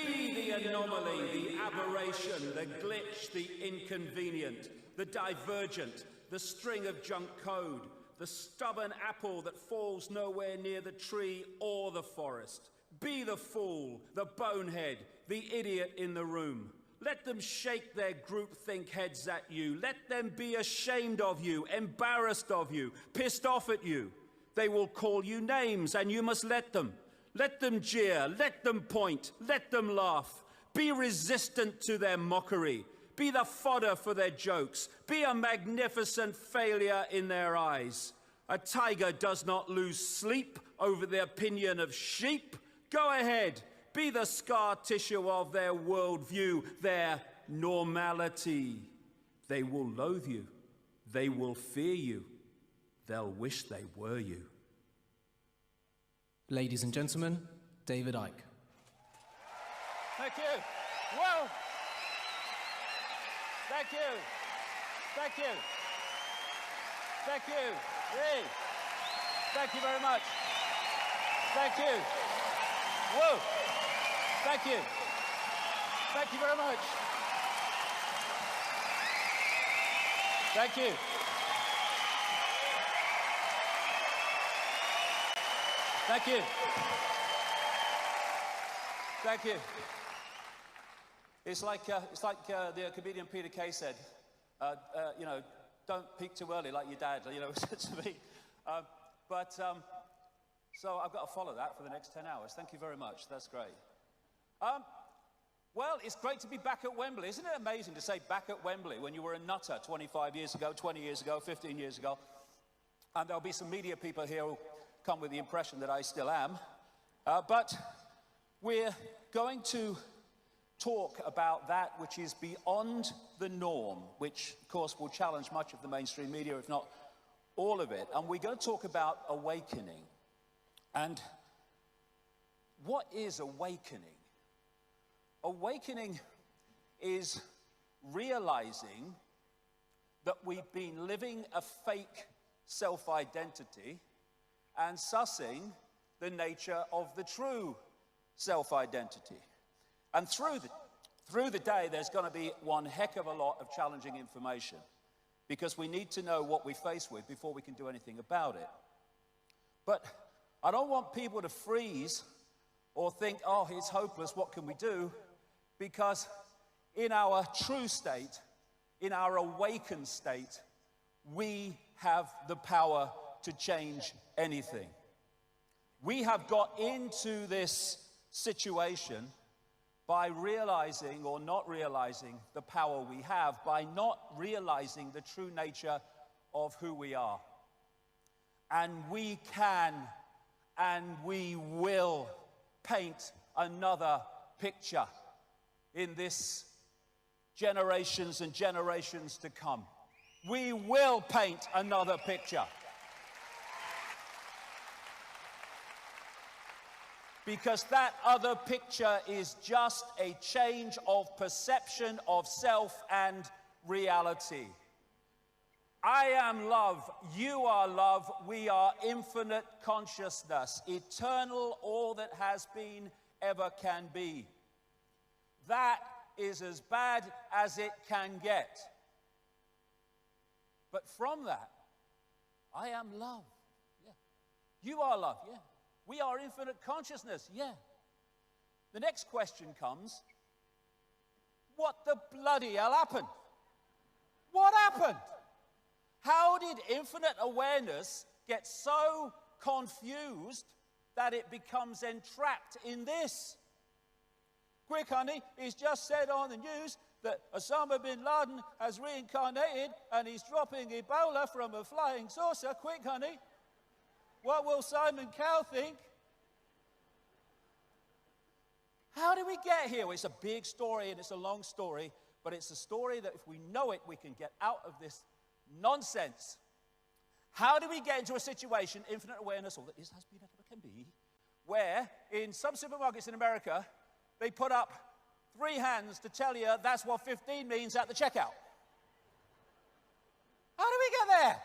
Be the anomaly, the aberration, the glitch, the inconvenient, the divergent, the string of junk code, the stubborn apple that falls nowhere near the tree or the forest. Be the fool, the bonehead, the idiot in the room. Let them shake their groupthink heads at you. Let them be ashamed of you, embarrassed of you, pissed off at you. They will call you names, and you must let them. Let them jeer, let them point, let them laugh. Be resistant to their mockery. Be the fodder for their jokes. Be a magnificent failure in their eyes. A tiger does not lose sleep over the opinion of sheep. Go ahead, be the scar tissue of their worldview, their normality. They will loathe you. They will fear you. They'll wish they were you. Ladies and gentlemen, David Icke. Thank you. Whoa! Thank you. Thank you. Thank you. Hey. Thank you very much. Thank you. Whoa! Thank you. Thank you very much. Thank you. Thank you. Thank you. It's like the comedian Peter Kay said, you know, don't peak too early like your dad, you know, said to me. So I've got to follow that for the next 10 hours. Thank you very much. That's great. Well, it's great to be back at Wembley. Isn't it amazing to say back at Wembley when you were a nutter 25 years ago, 20 years ago, 15 years ago? And there'll be some media people here who come with the impression that I still am. But we're going to talk about that which is beyond the norm, which, of course, will challenge much of the mainstream media, if not all of it. And we're going to talk about awakening. And what is awakening? Awakening is realizing that we've been living a fake self-identity and sussing the nature of the true self-identity. And through the day, there's going to be one heck of a lot of challenging information, because we need to know what we're faced with before we can do anything about it. But I don't want people to freeze or think, oh, it's hopeless, what can we do? Because in our true state, in our awakened state, we have the power to change anything. We have got into this situation by realizing or not realizing the power we have, by not realizing the true nature of who we are. And we can and we will paint another picture in this generations and generations to come. We will paint another picture. Because that other picture is just a change of perception of self and reality. I am love, you are love, we are infinite consciousness, eternal, all that has been, ever can be. That is as bad as it can get. But from that, I am love. Yeah. You are love. Yeah. We are infinite consciousness. Yeah. The next question comes, what the bloody hell happened? What happened? How did infinite awareness get so confused that it becomes entrapped in this? Quick, honey, he's just said on the news that Osama bin Laden has reincarnated and he's dropping Ebola from a flying saucer. Quick, honey. What will Simon Cowell think? How did we get here? Well, it's a big story and it's a long story, but it's a story that if we know it, we can get out of this nonsense. How do we get into a situation, infinite awareness, all that is, has been, ever can be, where in some supermarkets in America, they put up 3 hands to tell you that's what 15 means at the checkout? How do we get there?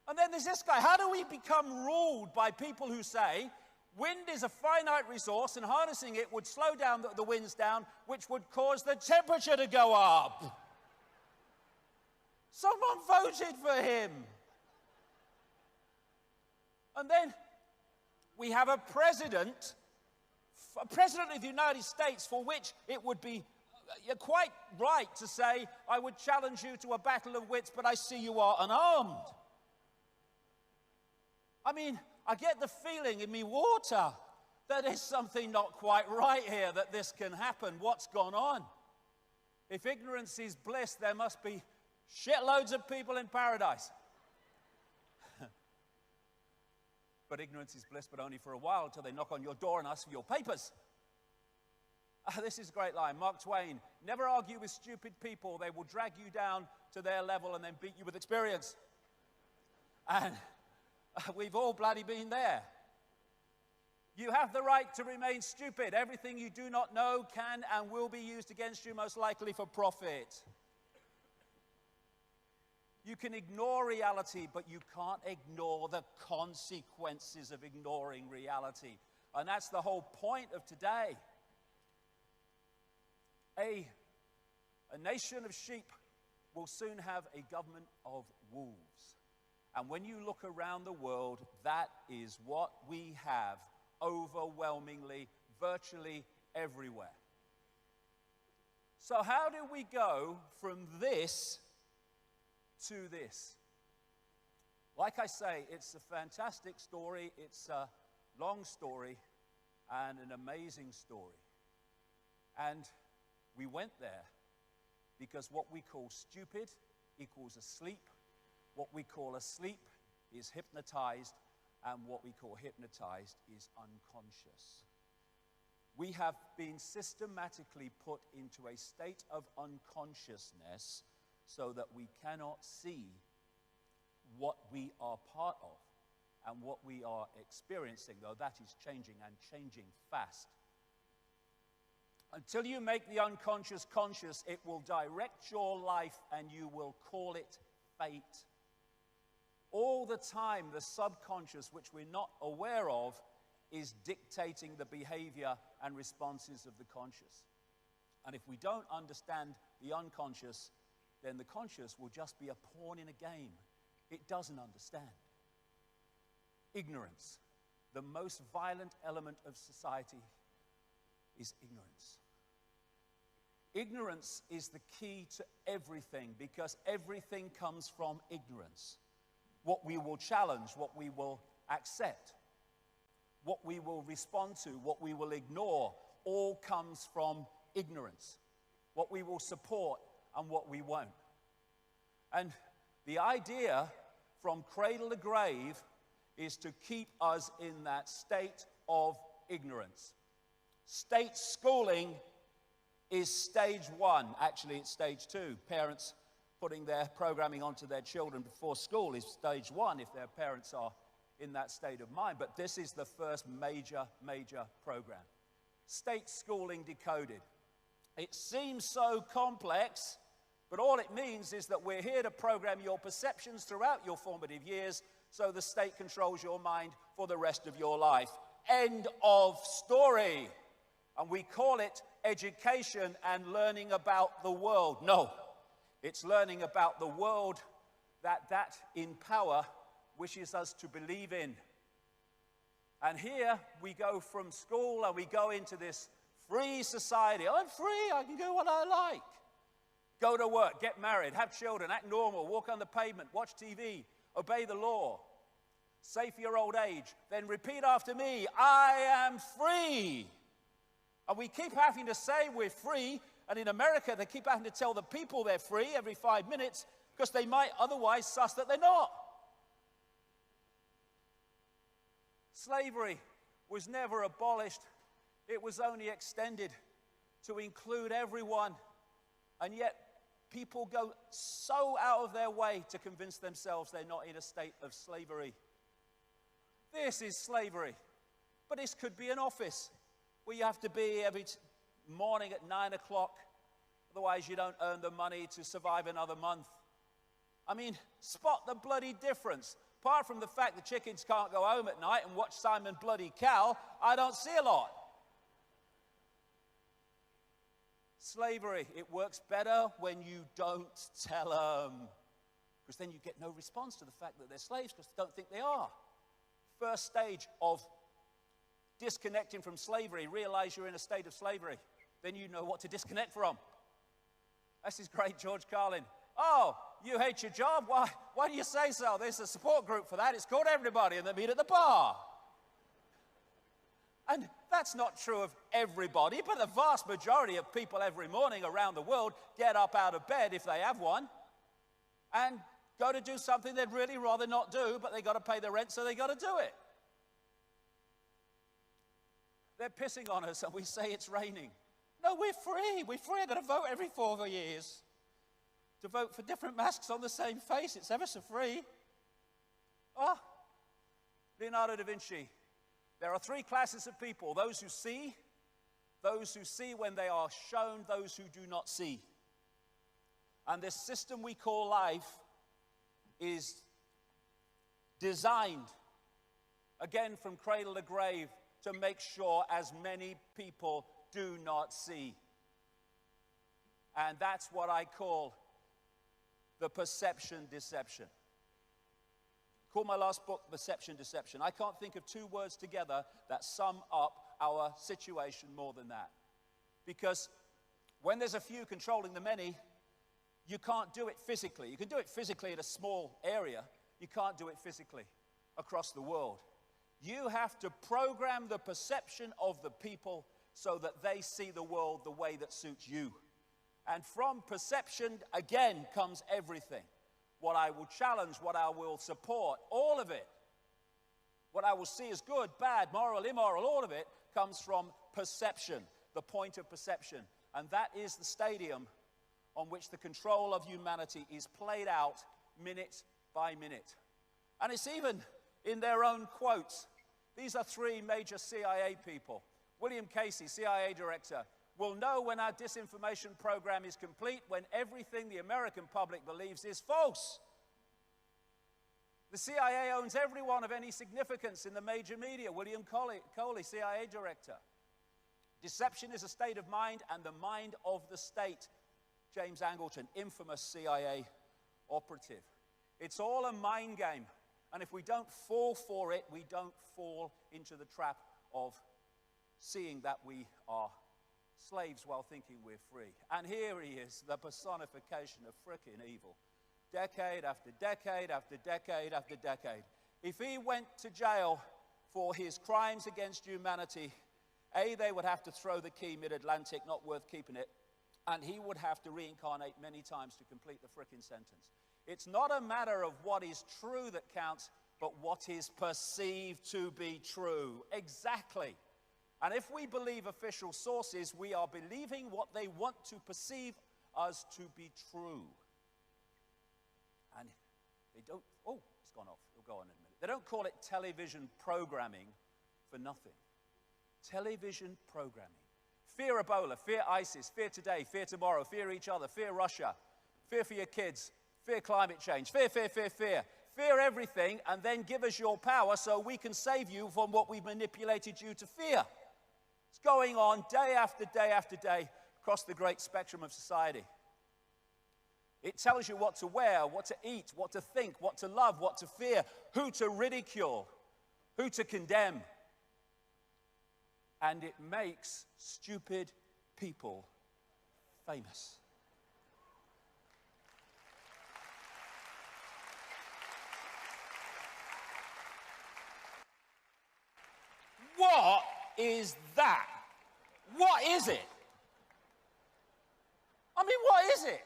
And then there's this guy. How do we become ruled by people who say, Wind is a finite resource, and harnessing it would slow down the winds down, which would cause the temperature to go up. Someone voted for him. And then we have a president of the United States, for which it would be you're quite right to say, I would challenge you to a battle of wits, but I see you are unarmed. I mean, I get the feeling in me water that there's something not quite right here, that this can happen. What's gone on? If ignorance is bliss, there must be shitloads of people in paradise. But ignorance is bliss, but only for a while, until they knock on your door and ask for your papers. This is a great line. Mark Twain: never argue with stupid people. They will drag you down to their level and then beat you with experience. And we've all bloody been there. You have the right to remain stupid. Everything you do not know can and will be used against you, most likely for profit. You can ignore reality, but you can't ignore the consequences of ignoring reality. And that's the whole point of today. A nation of sheep will soon have a government of wolves. And when you look around the world, that is what we have overwhelmingly, virtually everywhere. So how do we go from this to this? Like I say, it's a fantastic story, it's a long story, and an amazing story. And we went there because what we call stupid equals asleep. What we call asleep is hypnotized, and what we call hypnotized is unconscious. We have been systematically put into a state of unconsciousness so that we cannot see what we are part of and what we are experiencing, though that is changing, and changing fast. Until you make the unconscious conscious, it will direct your life and you will call it fate. All the time, the subconscious, which we're not aware of, is dictating the behavior and responses of the conscious. And if we don't understand the unconscious, then the conscious will just be a pawn in a game. It doesn't understand. Ignorance. The most violent element of society is ignorance. Ignorance is the key to everything, because everything comes from ignorance. What we will challenge, what we will accept, what we will respond to, what we will ignore, all comes from ignorance. What we will support and what we won't. And the idea from cradle to grave is to keep us in that state of ignorance. State schooling is stage one. Actually, it's stage two. Parents putting their programming onto their children before school is stage one if their parents are in that state of mind. But this is the first major program. State schooling decoded. It seems so complex, but all it means is that we're here to program your perceptions throughout your formative years so the state controls your mind for the rest of your life. End of story. And we call it education and learning about the world. No, it's learning about the world that in power wishes us to believe in. And here we go from school and we go into this free society. I'm free, I can do what I like. Go to work, get married, have children, act normal, walk on the pavement, watch TV, obey the law, save for your old age, then repeat after me, I am free. And we keep having to say we're free, and in America they keep having to tell the people they're free every 5 minutes because they might otherwise suss that they're not. Slavery was never abolished. It was only extended to include everyone. And yet people go so out of their way to convince themselves they're not in a state of slavery. This is slavery. But this could be an office where you have to be every morning at 9 o'clock. Otherwise you don't earn the money to survive another month. I mean, spot the bloody difference. Apart from the fact the chickens can't go home at night and watch Simon Bloody Cow, I don't see a lot. Slavery, it works better when you don't tell them. Because then you get no response to the fact that they're slaves because they don't think they are. First stage of disconnecting from slavery, realize you're in a state of slavery. Then you know what to disconnect from. This is great, George Carlin. Oh, you hate your job? Why do you say so? There's a support group for that. It's called Everybody, and they meet at the bar. And that's not true of everybody, but the vast majority of people every morning around the world get up out of bed, if they have one, and go to do something they'd really rather not do, but they got to pay the rent, so they got to do it. They're pissing on us, and we say it's raining. No, we're free. We're free. I've got to vote every 4 years to vote for different masks on the same face. It's ever so free. Oh, Leonardo da Vinci. There are three classes of people: those who see when they are shown, those who do not see. And this system we call life is designed, again from cradle to grave, to make sure as many people do not see. And that's what I call the perception deception. Call my last book Perception Deception. I can't think of two words together that sum up our situation more than that. Because when there's a few controlling the many, you can't do it physically. You can do it physically in a small area. You can't do it physically across the world. You have to program the perception of the people so that they see the world the way that suits you. And from perception, again, comes everything. What I will challenge, what I will support, all of it. What I will see as good, bad, moral, immoral, all of it comes from perception, the point of perception. And that is the stadium on which the control of humanity is played out minute by minute. And it's even in their own quotes. These are three major CIA people. William Casey, CIA director, will know when our disinformation program is complete when everything the American public believes is false. The CIA owns everyone of any significance in the major media. William Coley, CIA director. Deception is a state of mind and the mind of the state. James Angleton, infamous CIA operative. It's all a mind game. And if we don't fall for it, we don't fall into the trap of seeing that we are slaves while thinking we're free. And here he is, the personification of frickin' evil. Decade after decade after decade after decade. If he went to jail for his crimes against humanity, A, they would have to throw the key mid-Atlantic, not worth keeping it, and he would have to reincarnate many times to complete the frickin' sentence. It's not a matter of what is true that counts, but what is perceived to be true. Exactly. And if we believe official sources, we are believing what they want to perceive us to be true. And they don't, oh, it's gone off. It'll go on in a minute. They don't call it television programming for nothing. Television programming. Fear Ebola, fear ISIS, fear today, fear tomorrow, fear each other, fear Russia, fear for your kids, fear climate change, fear, fear, fear, fear. Fear everything and then give us your power so we can save you from what we've manipulated you to fear. It's going on day after day after day across the great spectrum of society. It tells you what to wear, what to eat, what to think, what to love, what to fear, who to ridicule, who to condemn. And it makes stupid people famous. What is that? What is it? I mean, what is it?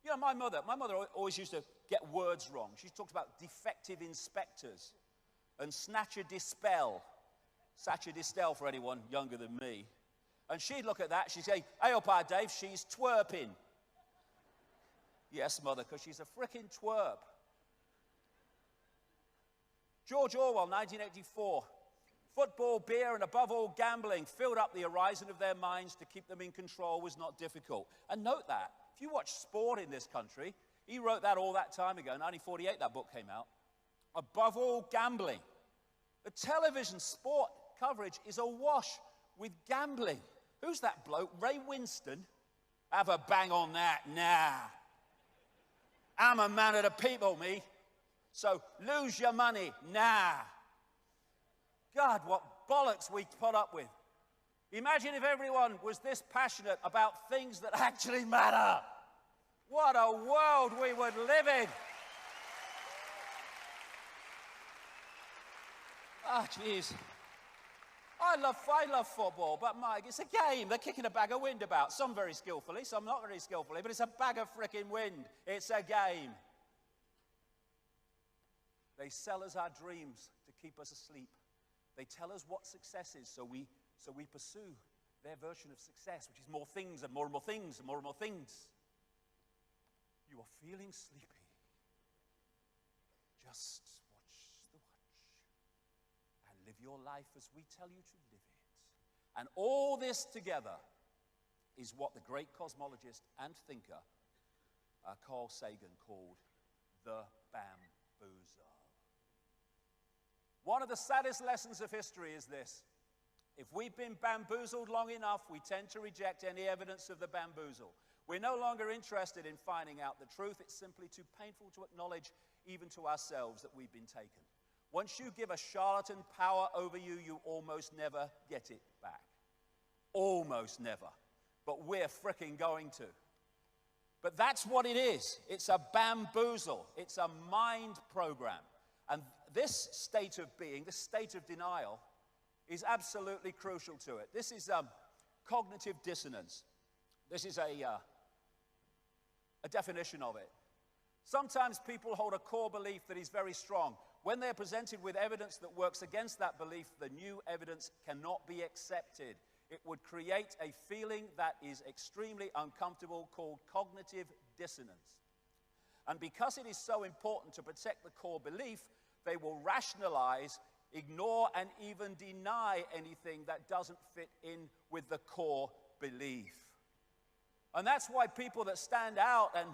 You know, my mother always used to get words wrong. She talked about defective inspectors and snatcher dispel. Satcher dispel for anyone younger than me. And she'd look at that, she'd say, hey, up, Dave, she's twerping. Yes, mother, because she's a frickin' twerp. George Orwell, 1984. Football, beer, and above all gambling filled up the horizon of their minds. To keep them in control was not difficult. And note that, if you watch sport in this country, He wrote that all that time ago. 1948, that book came out. Above all, gambling. The television sport coverage is awash with gambling. Who's that bloke? Ray Winston? Have a bang on that. Nah. I'm a man of the people, me. So lose your money. Nah. God, what bollocks we put up with. Imagine if everyone was this passionate about things that actually matter. What a world we would live in. Ah, jeez. I love football, but Mike, it's a game. They're kicking a bag of wind about. Some very skillfully, some not very skillfully, but it's a bag of frickin' wind. It's a game. They sell us our dreams to keep us asleep. They tell us what success is, so we pursue their version of success, which is more things and more things and more things. You are feeling sleepy. Just watch the watch and live your life as we tell you to live it. And all this together is what the great cosmologist and thinker Carl Sagan called the bamboozle. One of the saddest lessons of history is this. If we've been bamboozled long enough, we tend to reject any evidence of the bamboozle. We're no longer interested in finding out the truth. It's simply too painful to acknowledge, even to ourselves, that we've been taken. Once you give a charlatan power over you, you almost never get it back. Almost never. But we're fricking going to. But that's what it is. It's a bamboozle. It's a mind program. And this state of being, this state of denial, is absolutely crucial to it. This is cognitive dissonance. This is a definition of it. Sometimes people hold a core belief that is very strong. When they're presented with evidence that works against that belief, the new evidence cannot be accepted. It would create a feeling that is extremely uncomfortable called cognitive dissonance. And because it is so important to protect the core belief, they will rationalize, ignore, and even deny anything that doesn't fit in with the core belief. And that's why people that stand out and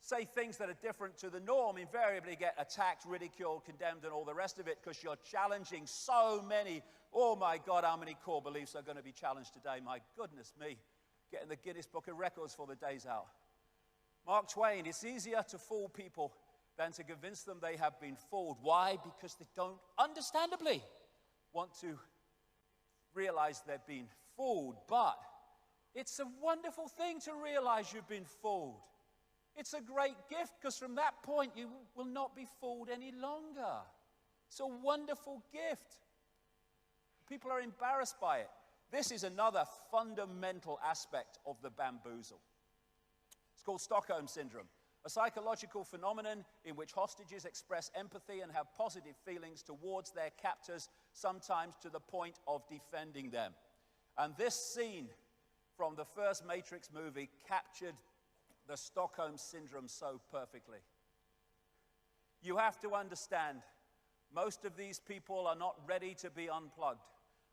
say things that are different to the norm invariably get attacked, ridiculed, condemned, and all the rest of it, because you're challenging so many. Oh my God, how many core beliefs are going to be challenged today? My goodness me, getting the Guinness Book of Records for the days out. Mark Twain, it's easier to fool people than to convince them they have been fooled. Why? Because they don't, understandably, want to realize they've been fooled. But it's a wonderful thing to realize you've been fooled. It's a great gift, because from that point you will not be fooled any longer. It's a wonderful gift. People are embarrassed by it. This is another fundamental aspect of the bamboozle. It's called Stockholm Syndrome, a psychological phenomenon in which hostages express empathy and have positive feelings towards their captors, sometimes to the point of defending them. And this scene from the first Matrix movie captured the Stockholm Syndrome so perfectly. You have to understand, most of these people are not ready to be unplugged,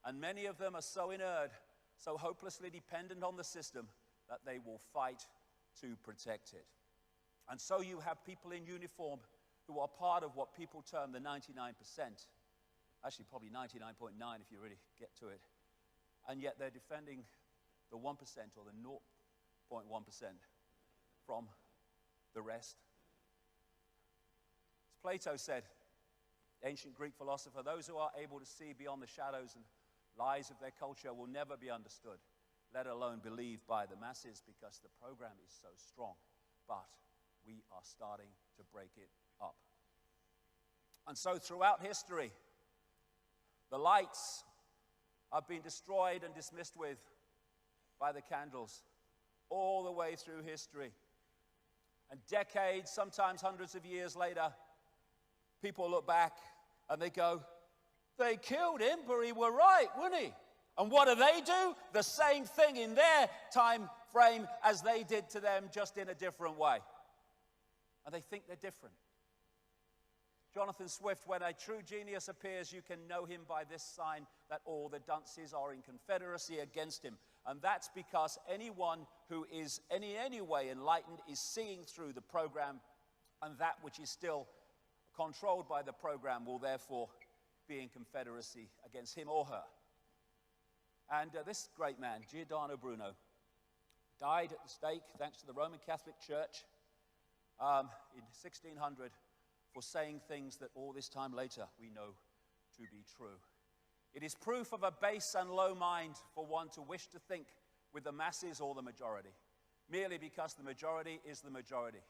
and many of them are so inert, so hopelessly dependent on the system, that they will fight to protect it. And so you have people in uniform who are part of what people term the 99%, actually probably 99.9 if you really get to it, and yet they're defending the 1% or the 0.1% from the rest. As Plato said, ancient Greek philosopher, those who are able to see beyond the shadows and lies of their culture will never be understood, let alone believed by the masses, because the program is so strong. But we are starting to break it up. And so throughout history, the lights have been destroyed and dismissed with by the candles, all the way through history. And decades, sometimes hundreds of years later, people look back and they go, they killed him, but he were right, wouldn't he? And what do? The same thing in their time frame as they did to them, just in a different way. And they think they're different. Jonathan Swift, when a true genius appears, you can know him by this sign, that all the dunces are in confederacy against him. And that's because anyone who is any way enlightened is seeing through the program, and that which is still controlled by the program will therefore be in confederacy against him or her. And this great man, Giordano Bruno, died at the stake thanks to the Roman Catholic Church in 1600 for saying things that all this time later we know to be true. It is proof of a base and low mind for one to wish to think with the masses or the majority, merely because the majority is the majority.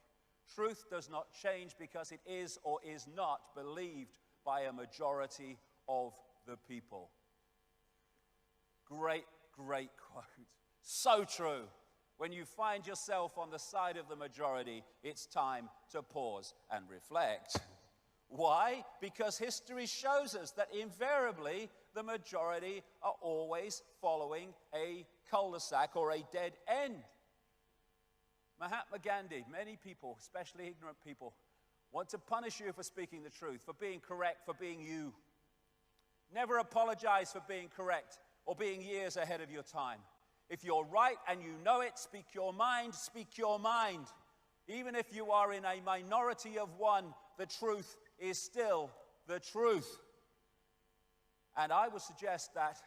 Truth does not change because it is or is not believed by a majority of the people. Great, great quote. So true. When you find yourself on the side of the majority, it's time to pause and reflect. Why? Because history shows us that invariably the majority are always following a cul-de-sac or a dead end. Mahatma Gandhi, many people, especially ignorant people, want to punish you for speaking the truth, for being correct, for being you. Never apologize for being correct or being years ahead of your time. If you're right and you know it, speak your mind, speak your mind. Even if you are in a minority of one, the truth is still the truth. And I would suggest that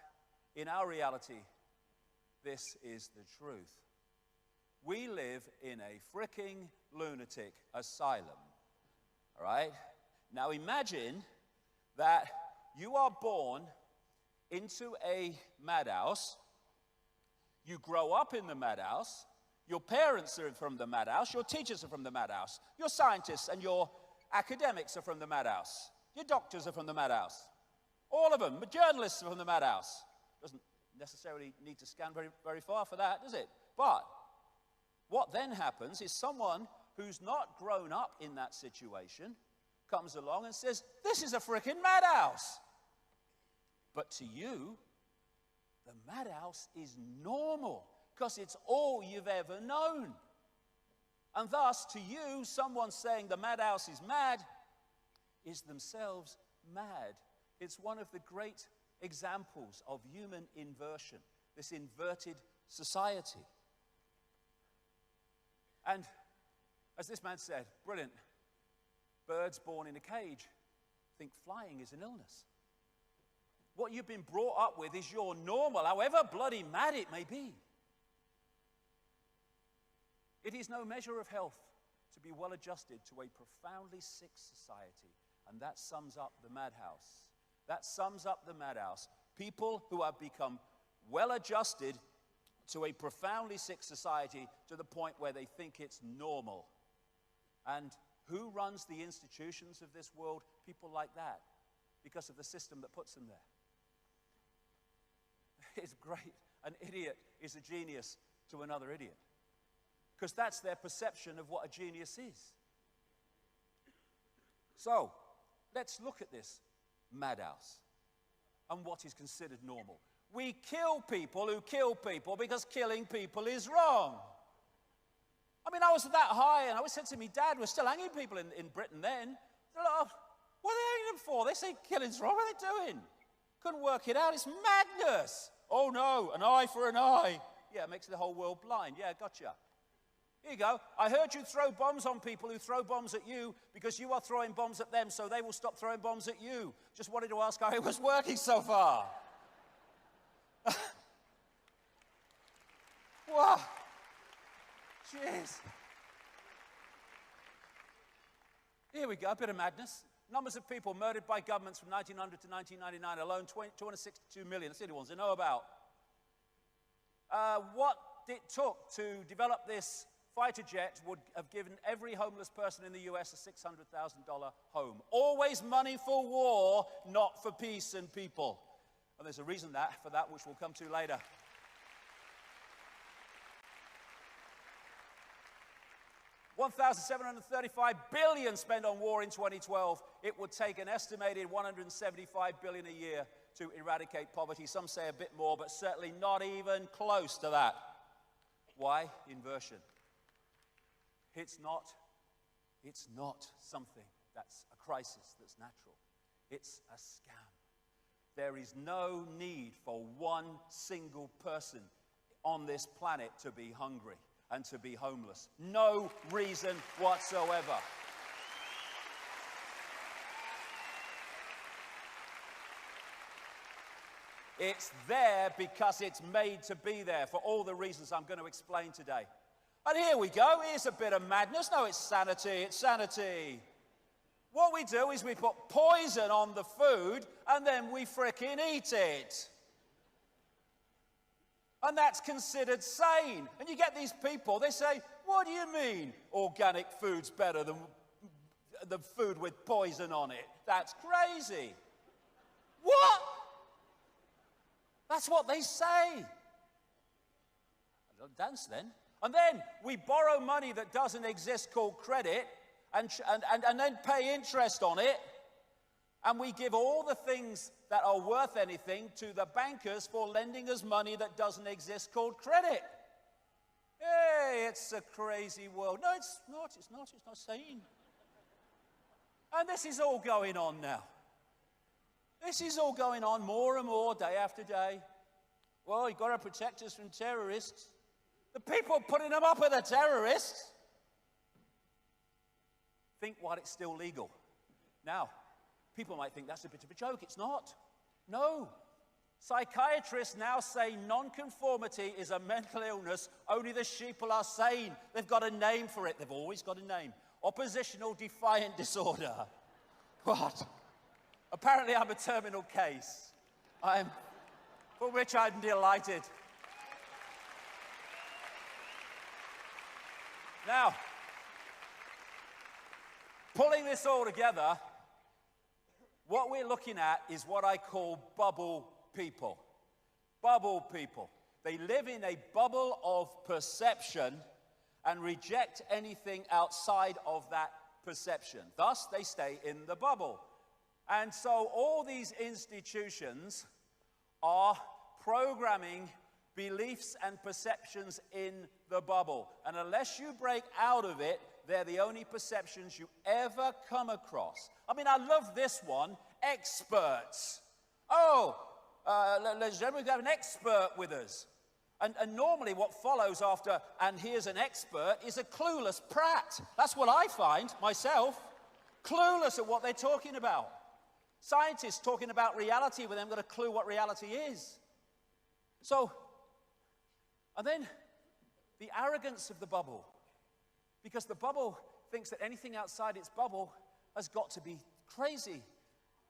in our reality, this is the truth. We live in a freaking lunatic asylum, all right? Now imagine that you are born into a madhouse, you grow up in the madhouse, your parents are from the madhouse, your teachers are from the madhouse, your scientists and your academics are from the madhouse, your doctors are from the madhouse, all of them, the journalists are from the madhouse. Doesn't necessarily need to scan very far for that, does it? But what then happens is someone who's not grown up in that situation comes along and says, this is a freaking madhouse. But to you, the madhouse is normal because it's all you've ever known. And thus, to you, someone saying the madhouse is mad is themselves mad. It's one of the great examples of human inversion, this inverted society. And as this man said, brilliant, birds born in a cage think flying is an illness. What you've been brought up with is your normal, however bloody mad it may be. It is no measure of health to be well adjusted to a profoundly sick society. And that sums up the madhouse. That sums up the madhouse. People who have become well adjusted to a profoundly sick society to the point where they think it's normal. And who runs the institutions of this world? People like that, because of the system that puts them there. It's great. An idiot is a genius to another idiot, because that's their perception of what a genius is. So, let's look at this madhouse and what is considered normal. We kill people who kill people because killing people is wrong. I mean, I was that high, and I was saying to me, Dad, we're still hanging people in Britain then. They're like, what are they hanging them for? They say killing's wrong. What are they doing? Couldn't work it out. It's madness. Oh, no, an eye for an eye. Yeah, it makes the whole world blind. Yeah, gotcha. Here you go. I heard you throw bombs on people who throw bombs at you because you are throwing bombs at them, so they will stop throwing bombs at you. Just wanted to ask how it was working so far. Wow. Jeez. Here we go, a bit of madness. Numbers of people murdered by governments from 1900 to 1999 alone, 262 million. That's the only ones I know about. What it took to develop this fighter jet would have given every homeless person in the US a $600,000 home. Always money for war, not for peace and people. And there's a reason for that, which we'll come to later. $1,735 billion spent on war in 2012. It would take an estimated $175 billion a year to eradicate poverty. Some say a bit more, but certainly not even close to that. Why? Inversion. It's not something that's a crisis that's natural. It's a scam. There is no need for one single person on this planet to be hungry and to be homeless. No reason whatsoever. It's there because it's made to be there for all the reasons I'm going to explain today. And here we go. Here's a bit of madness. No, it's sanity. It's sanity. What we do is we put poison on the food and then we frickin' eat it. And that's considered sane. And you get these people, they say, what do you mean organic food's better than the food with poison on it? That's crazy. What? That's what they say. A little dance then. And then we borrow money that doesn't exist called credit and then pay interest on it. And we give all the things that are worth anything to the bankers for lending us money that doesn't exist called credit. Hey, it's a crazy world. No, it's not. It's not. It's not sane. And this is all going on now. This is all going on more and more day after day. Well, you've got to protect us from terrorists. The people putting them up are the terrorists. Think while it's still legal. Now, people might think that's a bit of a joke. It's not. No. Psychiatrists now say nonconformity is a mental illness. Only the sheeple are sane. They've got a name for it. They've always got a name. Oppositional defiant disorder. What? Apparently I'm a terminal case. For which I'm delighted. Now, pulling this all together, what we're looking at is what I call bubble people. Bubble people. They live in a bubble of perception and reject anything outside of that perception. Thus, they stay in the bubble. And so all these institutions are programming beliefs and perceptions in the bubble. And unless you break out of it, they're the only perceptions you ever come across. I mean, I love this one, experts. Oh, ladies and gentlemen, we have an expert with us. And normally what follows after, and here's an expert, is a clueless prat. That's what I find, myself. Clueless at what they're talking about. Scientists talking about reality with them got a clue what reality is. So, and then the arrogance of the bubble. Because the bubble thinks that anything outside its bubble has got to be crazy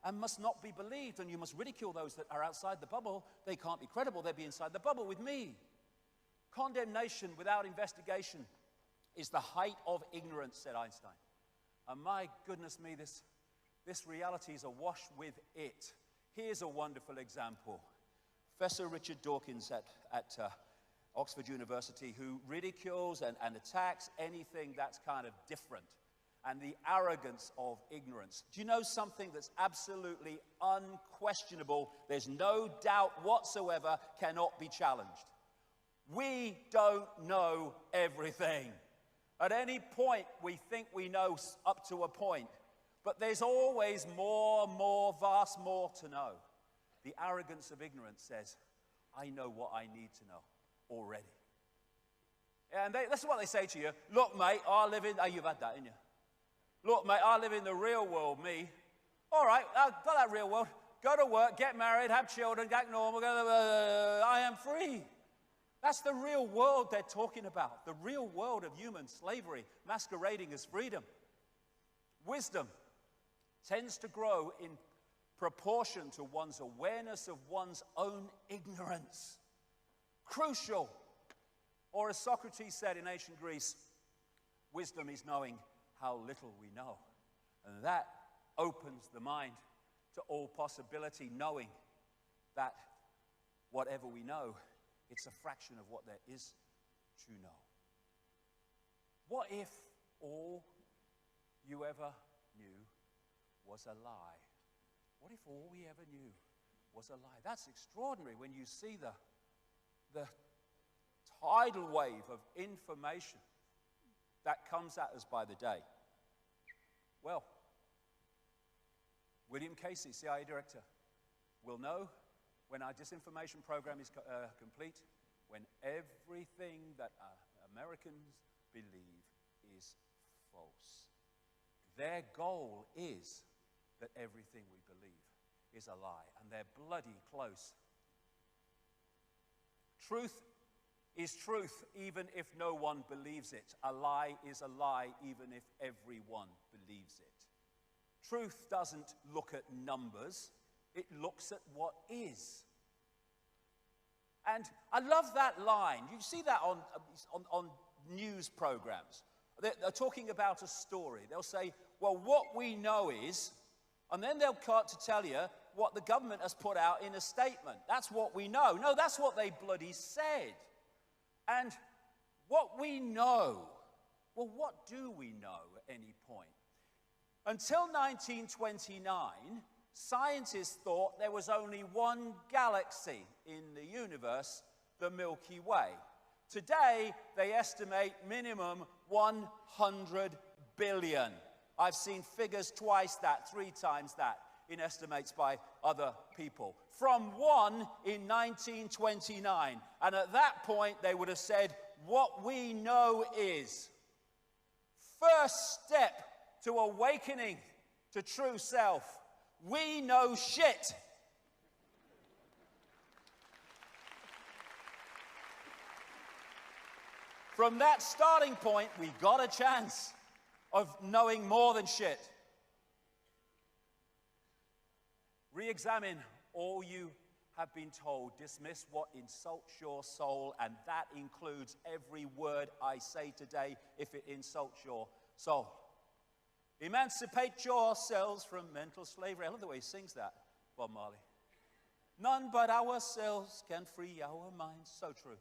and must not be believed, and you must ridicule those that are outside the bubble. They can't be credible. They'll be inside the bubble with me. Condemnation without investigation is the height of ignorance, said Einstein. And my goodness me, this reality is awash with it. Here's a wonderful example. Professor Richard Dawkins at Oxford University, who ridicules and attacks anything that's kind of different, and the arrogance of ignorance. Do you know something that's absolutely unquestionable? There's no doubt whatsoever, cannot be challenged. We don't know everything. At any point, we think we know up to a point, but there's always more, vast more to know. The arrogance of ignorance says, I know what I need to know already. And that's what they say to you. Look, mate, I live in... Oh, you've had that, haven't you? Look, mate, I live in the real world, me. All right, I've got that real world. Go to work, get married, have children, get normal. I am free. That's the real world they're talking about. The real world of human slavery masquerading as freedom. Wisdom tends to grow in proportion to one's awareness of one's own ignorance. Crucial. Or as Socrates said in ancient Greece, wisdom is knowing how little we know. And that opens the mind to all possibility, knowing that whatever we know, it's a fraction of what there is to know. What if all you ever knew was a lie? What if all we ever knew was a lie? That's extraordinary when you see the tidal wave of information that comes at us by the day. Well, William Casey, CIA director, will know when our disinformation program is complete, when everything that Americans believe is false. Their goal is that everything we believe is a lie, and they're bloody close. Truth is truth even if no one believes it. A lie is a lie even if everyone believes it. Truth doesn't look at numbers, it looks at what is. And I love that line. You see that on news programs. They're talking about a story. They'll say, well, what we know is, and then they'll cut to tell you what the government has put out in a statement. That's what we know. No, that's what they bloody said. And what we know, well, what do we know at any point? Until 1929, scientists thought there was only one galaxy in the universe, the Milky Way. Today, they estimate minimum 100 billion. I've seen figures twice that, 3 times that, in estimates by other people. From one in 1929. And at that point, they would have said, what we know is, first step to awakening to true self, we know shit. From that starting point, we got a chance of knowing more than shit. Re-examine all you have been told. Dismiss what insults your soul, and that includes every word I say today if it insults your soul. Emancipate yourselves from mental slavery. I love the way he sings that, Bob Marley. None but ourselves can free our minds. So true.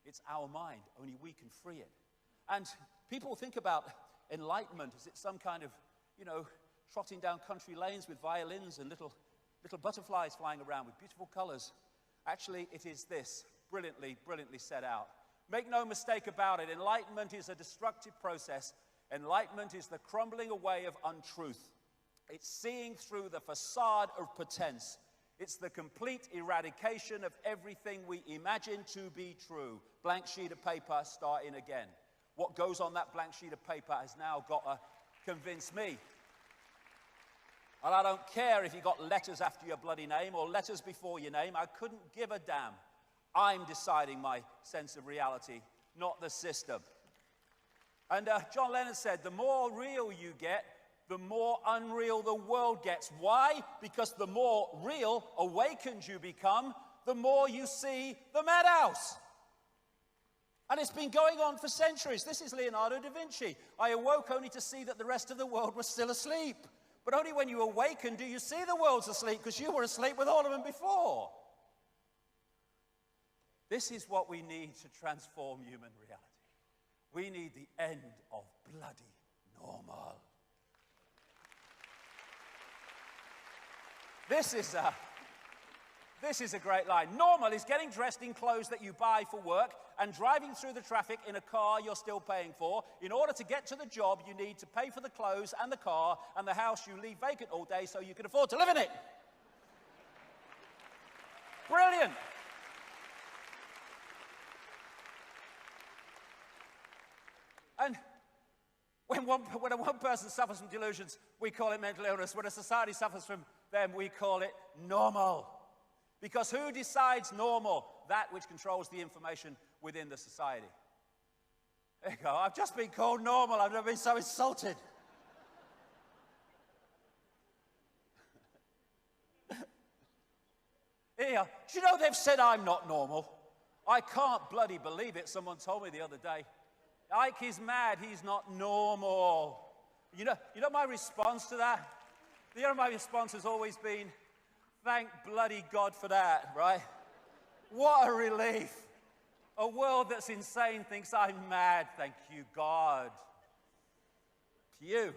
It's our mind. Only we can free it. And people think about enlightenment as it's some kind of, trotting down country lanes with violins and little butterflies flying around with beautiful colors. Actually, it is this, brilliantly set out. Make no mistake about it, enlightenment is a destructive process. Enlightenment is the crumbling away of untruth. It's seeing through the facade of pretense. It's the complete eradication of everything we imagine to be true. Blank sheet of paper, starting again. What goes on that blank sheet of paper has now got to convince me. And I don't care if you got letters after your bloody name or letters before your name. I couldn't give a damn. I'm deciding my sense of reality, not the system. And John Lennon said, the more real you get, the more unreal the world gets. Why? Because the more real, awakened you become, the more you see the madhouse. And it's been going on for centuries. This is Leonardo da Vinci. I awoke only to see that the rest of the world was still asleep. But only when you awaken do you see the world's asleep, because you were asleep with all of them before. This is what we need to transform human reality. We need the end of bloody normal. This is a great line. Normal is getting dressed in clothes that you buy for work and driving through the traffic in a car you're still paying for. In order to get to the job, you need to pay for the clothes and the car and the house you leave vacant all day so you can afford to live in it. Brilliant. And when one person suffers from delusions, we call it mental illness. When a society suffers from them, we call it normal. Because who decides normal? That which controls the information within the society. There you go. I've just been called normal. I've never been so insulted. Here, do you know they've said I'm not normal? I can't bloody believe it. Someone told me the other day. Ike is mad, he's not normal. You know my response to that? My response has always been, thank bloody God for that, right? What a relief. A world that's insane thinks I'm mad, thank you, God. Phew.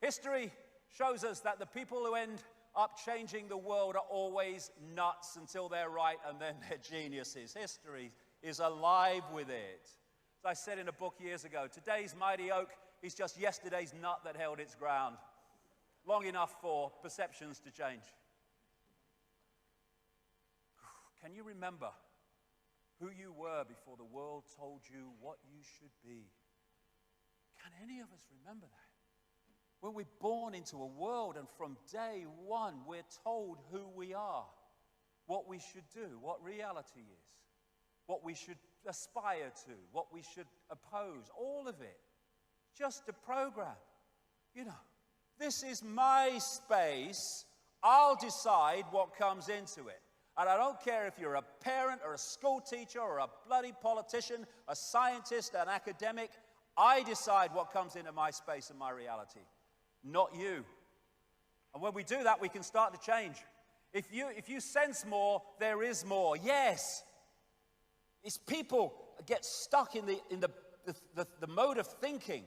History shows us that the people who end up changing the world are always nuts until they're right, and then they're geniuses. History is alive with it. As I said in a book years ago, today's mighty oak is just yesterday's nut that held its ground, long enough for perceptions to change. Can you remember who you were before the world told you what you should be. Can any of us remember that? When we're born into a world and from day one we're told who we are, what we should do, what reality is, what we should aspire to, what we should oppose, all of it. Just a program. You know, this is my space. I'll decide what comes into it. And I don't care if you're a parent or a school teacher or a bloody politician, a scientist, an academic. I decide what comes into my space and my reality, not you. And when we do that, we can start to change. If you sense more, there is more. Yes. It's people get stuck in the mode of thinking.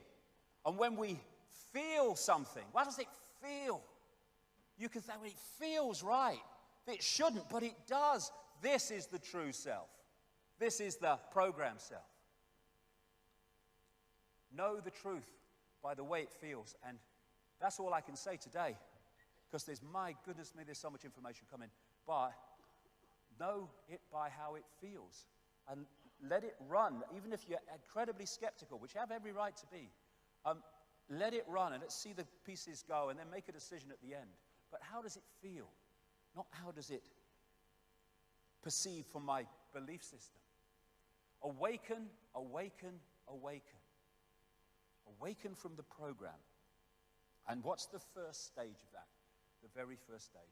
And when we feel something, what does it feel? You can say, well, it feels right. It shouldn't, but it does. This is the true self. This is the programmed self. Know the truth by the way it feels. And that's all I can say today. Because my goodness me, there's so much information coming. But know it by how it feels. And let it run, even if you're incredibly skeptical, which you have every right to be. Let it run and let's see the pieces go and then make a decision at the end. But how does it feel? Not how does it perceive from my belief system. Awaken, awaken, awaken. Awaken from the program. And what's the first stage of that? The very first stage.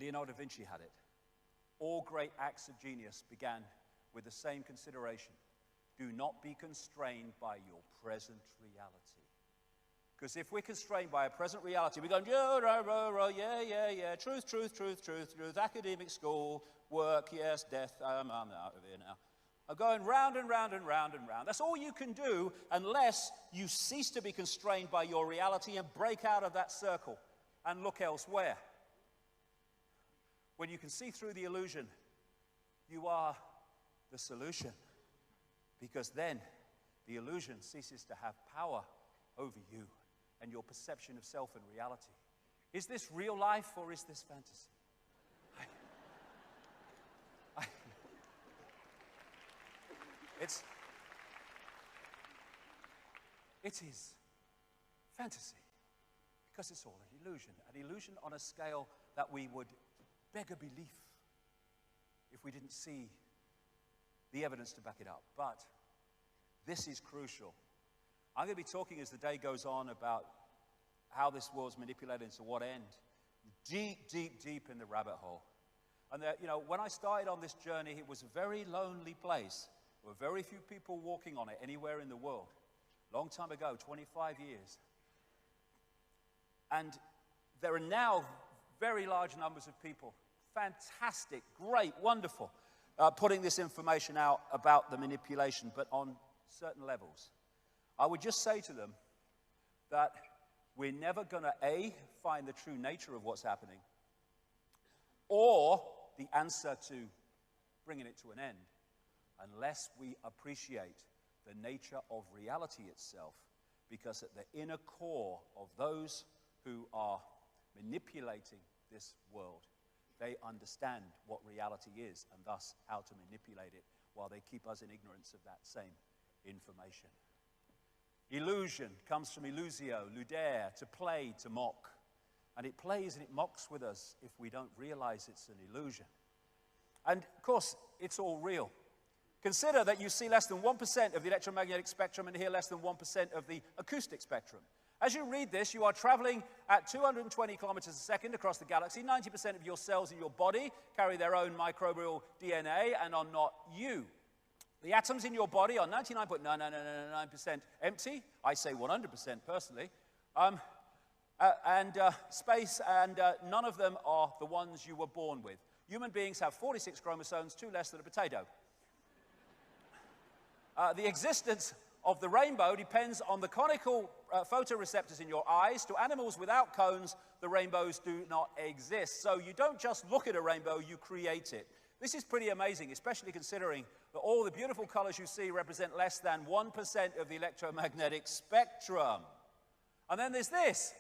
Leonardo da Vinci had it. All great acts of genius began with the same consideration. Do not be constrained by your present reality. Because if we're constrained by a present reality, we're going, yeah, truth, academic school, work, yes, death, I'm out of here now. I'm going round and round and round and round. That's all you can do unless you cease to be constrained by your reality and break out of that circle and look elsewhere. When you can see through the illusion, you are the solution. Because then the illusion ceases to have power over you and your perception of self and reality. Is this real life or is this fantasy? It is fantasy because it's all an illusion on a scale that we would beg a belief if we didn't see the evidence to back it up. But this is crucial. I'm going to be talking as the day goes on about how this world's manipulated and to what end. Deep, deep, deep in the rabbit hole. And when I started on this journey, it was a very lonely place. There were very few people walking on it anywhere in the world. Long time ago, 25 years. And there are now very large numbers of people. Fantastic, great, wonderful. Putting this information out about the manipulation, but on certain levels. I would just say to them that we're never going to, A, find the true nature of what's happening, or the answer to bringing it to an end, unless we appreciate the nature of reality itself, because at the inner core of those who are manipulating this world, they understand what reality is and thus how to manipulate it while they keep us in ignorance of that same information. Illusion comes from illusio, ludere, to play, to mock. And it plays and it mocks with us if we don't realize it's an illusion. And of course, it's all real. Consider that you see less than 1% of the electromagnetic spectrum and hear less than 1% of the acoustic spectrum. As you read this, you are traveling at 220 kilometers a second across the galaxy. 90% of your cells in your body carry their own microbial DNA and are not you. The atoms in your body are 99.9999% empty. I say 100% personally. Space, and none of them are the ones you were born with. Human beings have 46 chromosomes, 2 less than a potato. The existence of the rainbow depends on the conical photoreceptors in your eyes. To animals without cones, the rainbows do not exist. So you don't just look at a rainbow, you create it. This is pretty amazing, especially considering that all the beautiful colors you see represent less than 1% of the electromagnetic spectrum. And then there's this.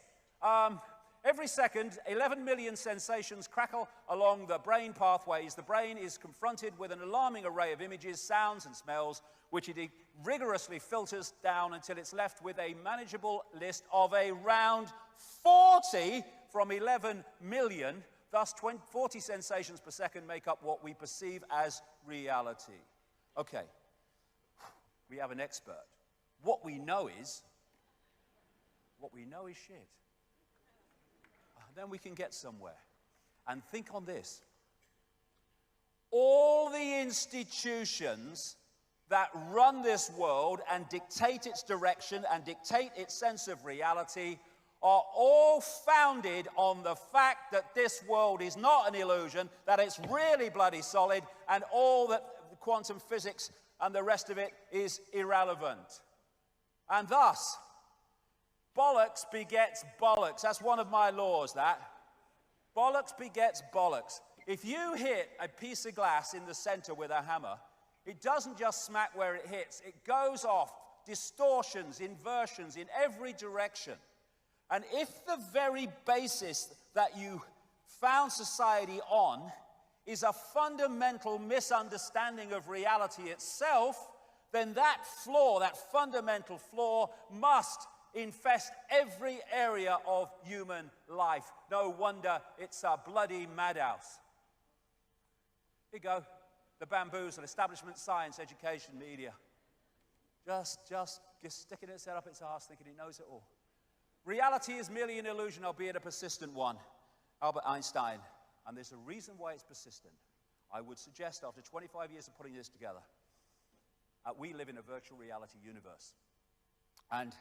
Every second, 11 million sensations crackle along the brain pathways. The brain is confronted with an alarming array of images, sounds, and smells, which it rigorously filters down until it's left with a manageable list of around 40 from 11 million. Thus, 40 sensations per second make up what we perceive as reality. Okay, we have an expert. What we know is shit. Then we can get somewhere. And think on this. All the institutions that run this world and dictate its direction and dictate its sense of reality are all founded on the fact that this world is not an illusion, that it's really bloody solid, and all that quantum physics and the rest of it is irrelevant. And thus, bollocks begets bollocks. That's one of my laws, that. Bollocks begets bollocks. If you hit a piece of glass in the center with a hammer, it doesn't just smack where it hits. It goes off, distortions, inversions in every direction. And if the very basis that you found society on is a fundamental misunderstanding of reality itself, then that flaw, that fundamental flaw, must infest every area of human life. No wonder it's a bloody madhouse. Here you go. The bamboozle, establishment, science, education, media. Just sticking its head up its arse, thinking it knows it all. Reality is merely an illusion, albeit a persistent one. Albert Einstein. And there's a reason why it's persistent. I would suggest, after 25 years of putting this together, we live in a virtual reality universe. And